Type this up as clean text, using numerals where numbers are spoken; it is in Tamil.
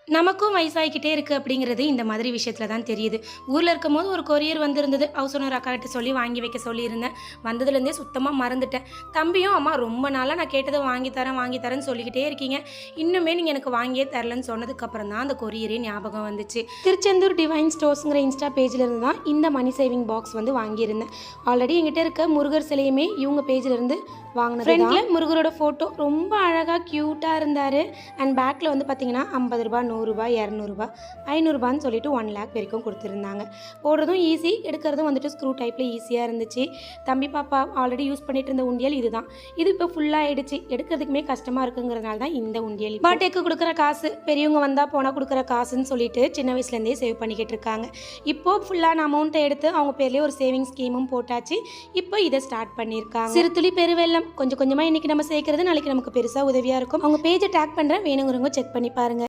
நமக்கும் வயசாகிக்கிட்டே இருக்குது அப்படிங்கிறது இந்த மாதிரி விஷயத்துல தான் தெரியுது. ஊர்ல இருக்கும்போது ஒரு கொரியர் வந்திருந்தது. ஹவுஸ் ஓனர் அக்காகிட்ட சொல்லி வாங்கி வைக்க சொல்லியிருந்தேன். வந்ததுலேருந்தே சுத்தமா மறந்துட்டேன். தம்பியும், "அம்மா ரொம்ப நாளா நான் கேட்டத வாங்கி தரேன், வாங்கி தரேன்னு சொல்லிக்கிட்டே இருக்கீங்க. இன்னுமே நீங்க எனக்கு வாங்கியே தரலன்னு" சொன்னதுக்கப்புறம் தான் அந்த கொரியரே ஞாபகம் வந்துச்சு. திருச்செந்தூர் டிவைன் ஸ்டோர்ஸ்ங்கிற இன்ஸ்டா பேஜ்ல இருந்து தான் இந்த மணி சேவிங் பாக்ஸ் வந்து வாங்கியிருந்தேன். ஆல்ரெடி என்கிட்ட இருக்க முருகர் சிலையுமே இவங்க பேஜ்ல இருந்து வாங்கினது. ஃப்ரண்ட்ல முருகரோட ஃபோட்டோ ரொம்ப அழகாக க்யூட்டாக இருந்தார். அண்ட் பேக்கில் வந்து பார்த்தீங்கன்னா ₹50, ₹100, ₹200, ₹500ன்னு சொல்லிட்டு 1,00,000 வரைக்கும் கொடுத்துருந்தாங்க. போடுறதும் ஈஸி, எடுக்கிறதும் வந்துட்டு ஸ்க்ரூ டைப்பில் ஈஸியாக இருந்துச்சு. தம்பி பாப்பா ஆல்ரெடி யூஸ் பண்ணிட்டு இருந்த உண்டியல் இதுதான். இது இப்போ ஃபுல்லாகிடுச்சு. எடுக்கிறதுக்குமே கஷ்டமாக இருக்குங்கிறதுனால தான் இந்த உண்டியல். பர்த்டேக்கு கொடுக்குற காசு, பெரியவங்க வந்தால் போனால் கொடுக்குற காசுன்னு சொல்லிட்டு சின்ன வயசுலேருந்தே சேவ் பண்ணிக்கிட்டு இருக்காங்க. இப்போது ஃபுல்லான அமௌண்ட்டை எடுத்து அவங்க பேர்லேயே ஒரு சேவிங் ஸ்கீமும் போட்டாச்சு. இப்போ இதை ஸ்டார்ட் பண்ணியிருக்காங்க. சிறுதுளி பெருவெள்ளம். கொஞ்சம் கொஞ்சமாக இன்றைக்கி நம்ம சேர்க்கறது நாளைக்கு நமக்கு பெருசாக உதவியாக இருக்கும். அவங்க பேஜை டேக் பண்ணுறேன், வேணுங்கிறவங்க செக் பண்ணி பாருங்கள்.